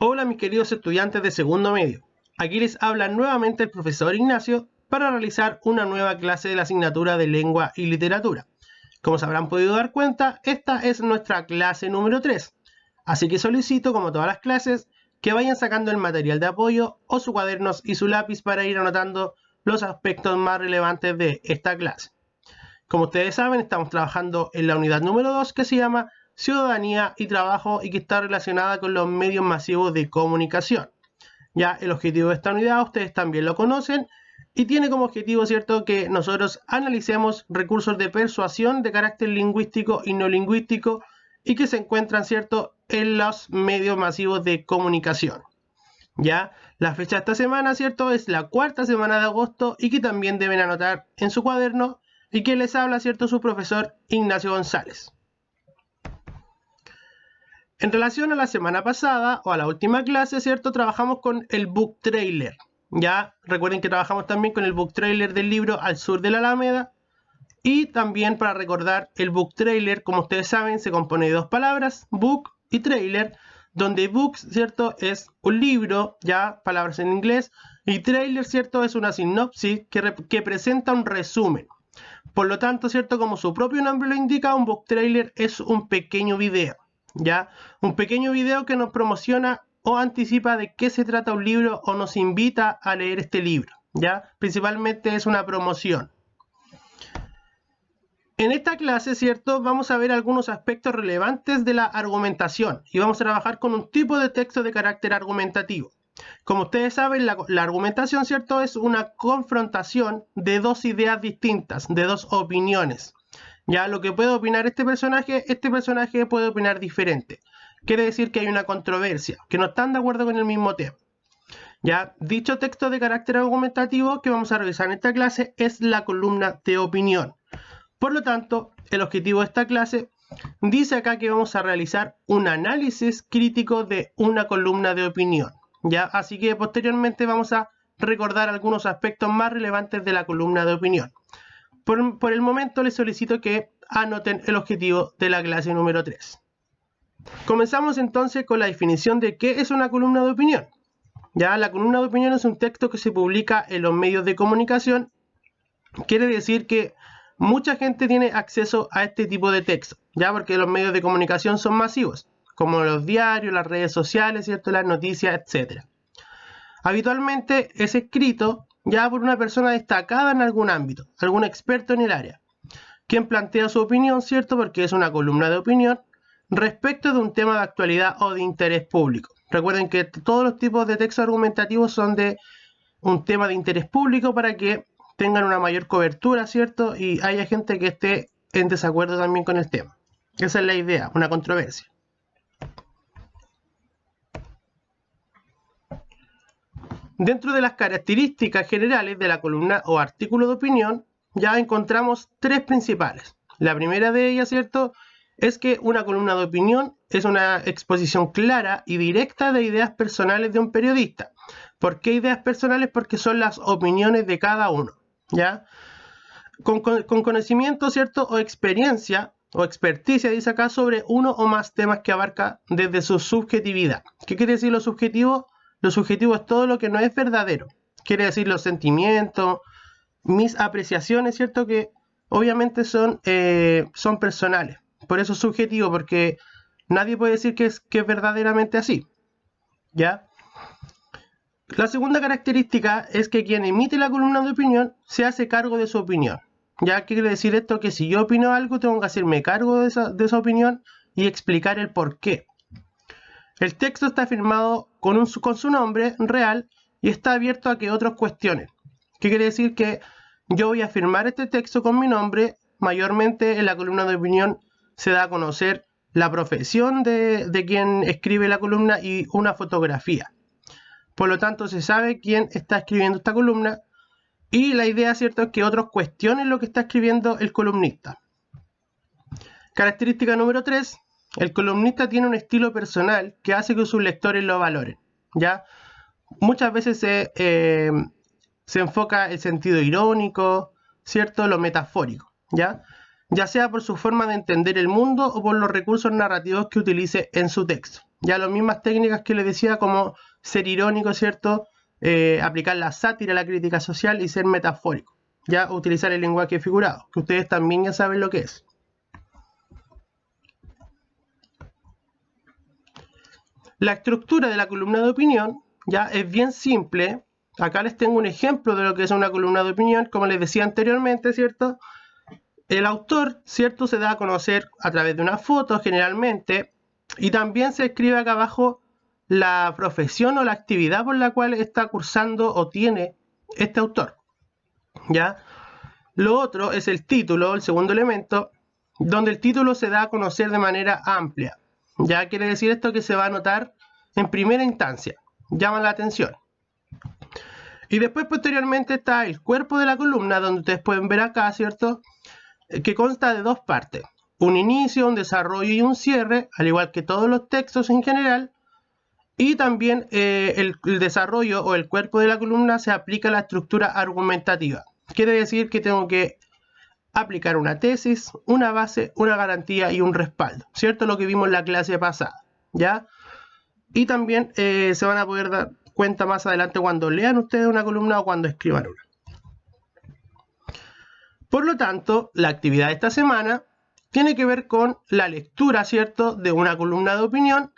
Hola mis queridos estudiantes de segundo medio, aquí les habla nuevamente el profesor Ignacio para realizar una nueva clase de la asignatura de lengua y literatura. Como se habrán podido dar cuenta, esta es nuestra clase número 3, así que solicito, como todas las clases, que vayan sacando el material de apoyo o sus cuadernos y su lápiz para ir anotando los aspectos más relevantes de esta clase. Como ustedes saben, estamos trabajando en la unidad número 2 que se llama Ciudadanía y Trabajo y que está relacionada con los medios masivos de comunicación. Ya el objetivo de esta unidad ustedes también lo conocen y tiene como objetivo, ¿cierto?, que nosotros analicemos recursos de persuasión de carácter lingüístico y no lingüístico y que se encuentran, ¿cierto?, en los medios masivos de comunicación. Ya la fecha de esta semana, ¿cierto?, es la cuarta semana de agosto y que también deben anotar en su cuaderno y que les habla, ¿cierto?, su profesor Ignacio González. En relación a la semana pasada o a la última clase, ¿cierto?, trabajamos con el book trailer. Ya recuerden que trabajamos también con el book trailer del libro Al sur de la Alameda. Y también para recordar, el book trailer, como ustedes saben, se compone de dos palabras, book y trailer, donde book, ¿cierto?, es un libro, ya palabras en inglés, y trailer, ¿cierto?, es una sinopsis que presenta un resumen. Por lo tanto, ¿cierto?, como su propio nombre lo indica, un book trailer es un pequeño video. ¿Ya? Un pequeño video que nos promociona o anticipa de qué se trata un libro o nos invita a leer este libro, ¿ya? Principalmente es una promoción. En esta clase, ¿cierto?, vamos a ver algunos aspectos relevantes de la argumentación y vamos a trabajar con un tipo de texto de carácter argumentativo. Como ustedes saben, la argumentación, ¿cierto?, es una confrontación de dos ideas distintas, de dos opiniones. Ya lo que puede opinar este personaje puede opinar diferente. Quiere decir que hay una controversia, que no están de acuerdo con el mismo tema. Ya dicho texto de carácter argumentativo que vamos a revisar en esta clase es la columna de opinión. Por lo tanto, el objetivo de esta clase dice acá que vamos a realizar un análisis crítico de una columna de opinión. Ya, así que posteriormente vamos a recordar algunos aspectos más relevantes de la columna de opinión. Por el momento les solicito que anoten el objetivo de la clase número 3. Comenzamos entonces con la definición de qué es una columna de opinión. Ya, la columna de opinión es un texto que se publica en los medios de comunicación. Quiere decir que mucha gente tiene acceso a este tipo de texto, ya, porque los medios de comunicación son masivos, como los diarios, las redes sociales, ¿cierto?, las noticias, etc. Habitualmente es escrito ya por una persona destacada en algún ámbito, algún experto en el área, quien plantea su opinión, ¿cierto?, porque es una columna de opinión, respecto de un tema de actualidad o de interés público. Recuerden que todos los tipos de textos argumentativos son de un tema de interés público para que tengan una mayor cobertura, ¿cierto?, y haya gente que esté en desacuerdo también con el tema. Esa es la idea, una controversia. Dentro de las características generales de la columna o artículo de opinión, ya encontramos tres principales. La primera de ellas, ¿cierto?, es que una columna de opinión es una exposición clara y directa de ideas personales de un periodista. ¿Por qué ideas personales? Porque son las opiniones de cada uno, ¿ya? Con conocimiento, ¿cierto?, o experiencia o experticia, dice acá, sobre uno o más temas que abarca desde su subjetividad. ¿Qué quiere decir lo subjetivo? Lo subjetivo es todo lo que no es verdadero. Quiere decir los sentimientos, mis apreciaciones, ¿cierto?, que obviamente son personales. Por eso es subjetivo, porque nadie puede decir que es verdaderamente así, ¿ya? La segunda característica es que quien emite la columna de opinión se hace cargo de su opinión. ¿Ya? ¿Qué quiere decir esto? Que si yo opino algo, tengo que hacerme cargo de esa opinión y explicar el por qué. El texto está firmado con su nombre real y está abierto a que otros cuestionen. ¿Qué quiere decir? Que yo voy a firmar este texto con mi nombre. Mayormente en la columna de opinión se da a conocer la profesión de quien escribe la columna y una fotografía. Por lo tanto, se sabe quién está escribiendo esta columna y la idea, ¿cierto?, es que otros cuestionen lo que está escribiendo el columnista. Característica número 3. El columnista tiene un estilo personal que hace que sus lectores lo valoren, ¿ya? Muchas veces se enfoca el sentido irónico, ¿cierto?, lo metafórico, ¿ya? Ya sea por su forma de entender el mundo o por los recursos narrativos que utilice en su texto. Ya las mismas técnicas que les decía, como ser irónico, ¿cierto? Aplicar la sátira, la crítica social y ser metafórico. Ya utilizar el lenguaje figurado, que ustedes también ya saben lo que es. La estructura de la columna de opinión ya es bien simple. Acá les tengo un ejemplo de lo que es una columna de opinión. Como les decía anteriormente, ¿cierto? El autor, ¿cierto? Se da a conocer a través de una foto generalmente, y también se escribe acá abajo la profesión o la actividad por la cual está cursando o tiene este autor. ¿Ya? Lo otro es el título, el segundo elemento, donde el título se da a conocer de manera amplia. Ya quiere decir esto que se va a notar en primera instancia, llama la atención. Y después posteriormente está el cuerpo de la columna, donde ustedes pueden ver acá, ¿cierto? Que consta de dos partes, un inicio, un desarrollo y un cierre, al igual que todos los textos en general. Y también el desarrollo o el cuerpo de la columna se aplica a la estructura argumentativa. Quiere decir que tengo que aplicar una tesis, una base, una garantía y un respaldo, ¿cierto? Lo que vimos en la clase pasada, ¿ya? Y también se van a poder dar cuenta más adelante cuando lean ustedes una columna o cuando escriban una. Por lo tanto, la actividad de esta semana tiene que ver con la lectura, ¿cierto?, de una columna de opinión,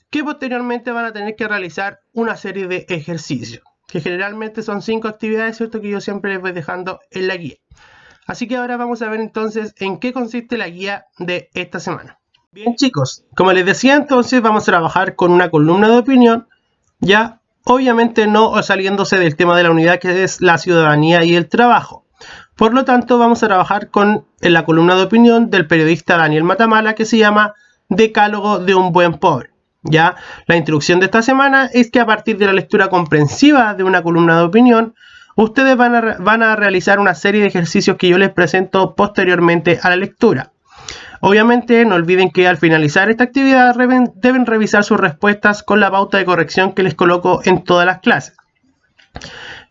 que posteriormente van a tener que realizar una serie de ejercicios, que generalmente son 5 actividades, ¿cierto?, que yo siempre les voy dejando en la guía. Así que ahora vamos a ver entonces en qué consiste la guía de esta semana. Bien, chicos, como les decía, entonces vamos a trabajar con una columna de opinión, ya obviamente no saliéndose del tema de la unidad, que es la ciudadanía y el trabajo. Por lo tanto, vamos a trabajar con la columna de opinión del periodista Daniel Matamala, que se llama Decálogo de un buen pobre. Ya, la instrucción de esta semana es que a partir de la lectura comprensiva de una columna de opinión, ustedes van a realizar una serie de ejercicios que yo les presento posteriormente a la lectura. Obviamente, no olviden que al finalizar esta actividad deben revisar sus respuestas con la pauta de corrección que les coloco en todas las clases.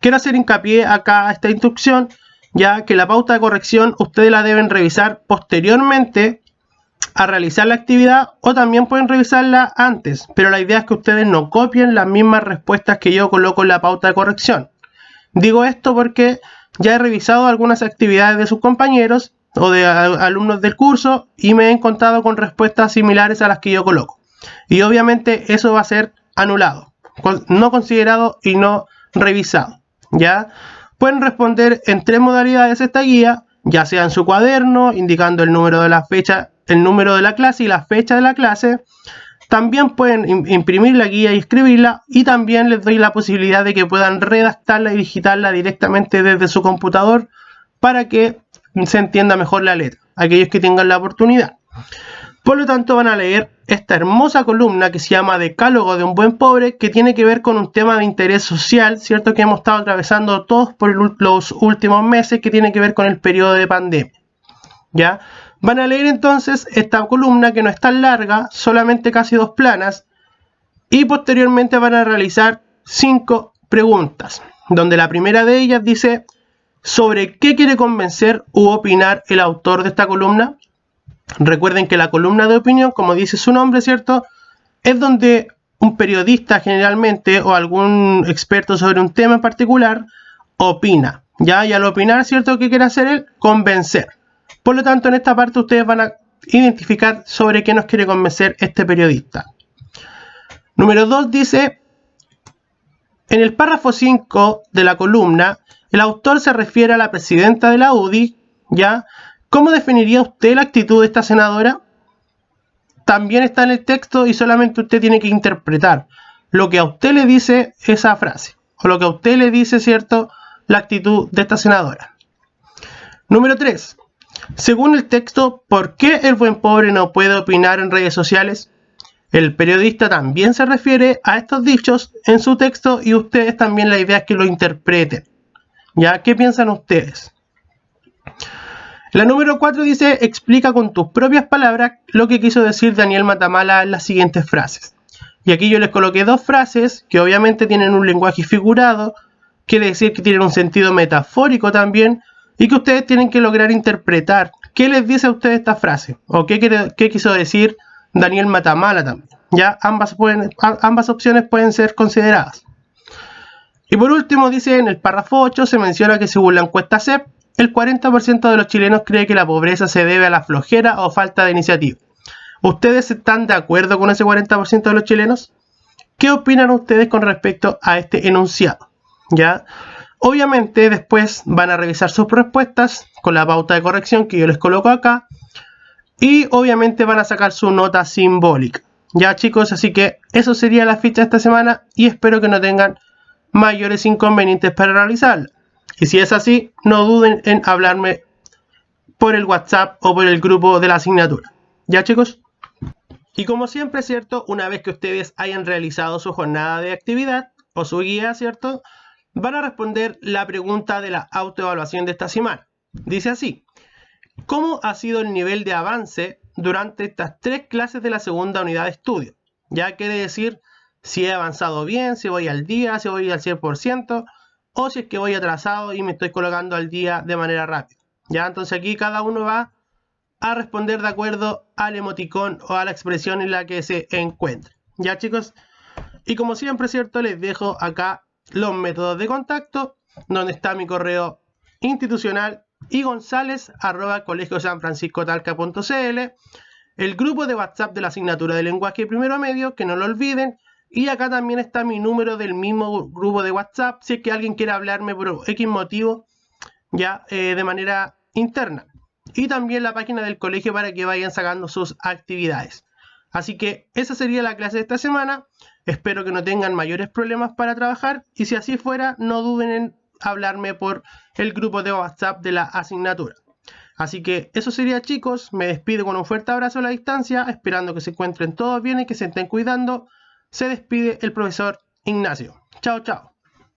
Quiero hacer hincapié acá a esta instrucción, ya que la pauta de corrección ustedes la deben revisar posteriormente a realizar la actividad, o también pueden revisarla antes, pero la idea es que ustedes no copien las mismas respuestas que yo coloco en la pauta de corrección. Digo esto porque ya he revisado algunas actividades de sus compañeros o de alumnos del curso y me he encontrado con respuestas similares a las que yo coloco. Y obviamente eso va a ser anulado, no considerado y no revisado. ¿Ya? Pueden responder en 3 modalidades esta guía, ya sea en su cuaderno, indicando el número de la fecha, el número de la clase y la fecha de la clase. También pueden imprimir la guía y escribirla, y también les doy la posibilidad de que puedan redactarla y digitarla directamente desde su computador para que se entienda mejor la letra, aquellos que tengan la oportunidad. Por lo tanto, van a leer esta hermosa columna que se llama Decálogo de un buen pobre, que tiene que ver con un tema de interés social, ¿cierto?, que hemos estado atravesando todos por los últimos meses, que tiene que ver con el periodo de pandemia. ¿Ya? Van a leer entonces esta columna, que no es tan larga, solamente casi 2 planas, y posteriormente van a realizar 5 preguntas, donde la primera de ellas dice: ¿sobre qué quiere convencer u opinar el autor de esta columna? Recuerden que la columna de opinión, como dice su nombre, ¿cierto?, es donde un periodista generalmente o algún experto sobre un tema en particular opina. Ya, y al opinar, ¿cierto?, ¿qué quiere hacer él? Convencer. Por lo tanto, en esta parte ustedes van a identificar sobre qué nos quiere convencer este periodista. Número 2 dice: en el párrafo 5 de la columna, el autor se refiere a la presidenta de la UDI, ¿ya? ¿Cómo definiría usted la actitud de esta senadora? También está en el texto y solamente usted tiene que interpretar lo que a usted le dice esa frase, o lo que a usted le dice, ¿cierto?, la actitud de esta senadora. Número 3. Según el texto, ¿por qué el buen pobre no puede opinar en redes sociales? El periodista también se refiere a estos dichos en su texto y ustedes también, la idea es que lo interpreten. ¿Ya? ¿Qué piensan ustedes? La número 4 dice: explica con tus propias palabras lo que quiso decir Daniel Matamala en las siguientes frases. Y aquí yo les coloqué 2 frases que obviamente tienen un lenguaje figurado, quiere decir que tienen un sentido metafórico también, y que ustedes tienen que lograr interpretar qué les dice a ustedes esta frase, o qué quiso decir Daniel Matamala también. Ya ambas opciones pueden ser consideradas. Y por último dice en el párrafo 8 se menciona que según la encuesta CEP, el 40% de los chilenos cree que la pobreza se debe a la flojera o falta de iniciativa. ¿Ustedes están de acuerdo con ese 40% de los chilenos? ¿Qué opinan ustedes con respecto a este enunciado? ¿Ya? Obviamente después van a revisar sus respuestas con la pauta de corrección que yo les coloco acá y obviamente van a sacar su nota simbólica. Ya chicos, así que eso sería la ficha de esta semana y espero que no tengan mayores inconvenientes para realizarla. Y si es así, no duden en hablarme por el WhatsApp o por el grupo de la asignatura. ¿Ya chicos? Y como siempre, ¿cierto? Una vez que ustedes hayan realizado su jornada de actividad o su guía, ¿cierto? Van a responder la pregunta de la autoevaluación de esta semana. Dice así: ¿cómo ha sido el nivel de avance durante estas 3 clases de la segunda unidad de estudio? Ya quiere decir si he avanzado bien, si voy al día, si voy al 100%, o si es que voy atrasado y me estoy colocando al día de manera rápida. Ya, entonces aquí cada uno va a responder de acuerdo al emoticón o a la expresión en la que se encuentre. Ya chicos, y como siempre, ¿cierto? Les dejo acá los métodos de contacto, donde está mi correo institucional y gonzalez@colegiosanfranciscotalca.cl, el grupo de WhatsApp de la asignatura de lenguaje primero medio, que no lo olviden, y acá también está mi número del mismo grupo de WhatsApp, si es que alguien quiere hablarme por X motivo, ya de manera interna. Y también la página del colegio para que vayan sacando sus actividades. Así que esa sería la clase de esta semana. Espero que no tengan mayores problemas para trabajar y si así fuera, no duden en hablarme por el grupo de WhatsApp de la asignatura. Así que eso sería, chicos. Me despido con un fuerte abrazo a la distancia, esperando que se encuentren todos bien y que se estén cuidando. Se despide el profesor Ignacio. Chao, chao.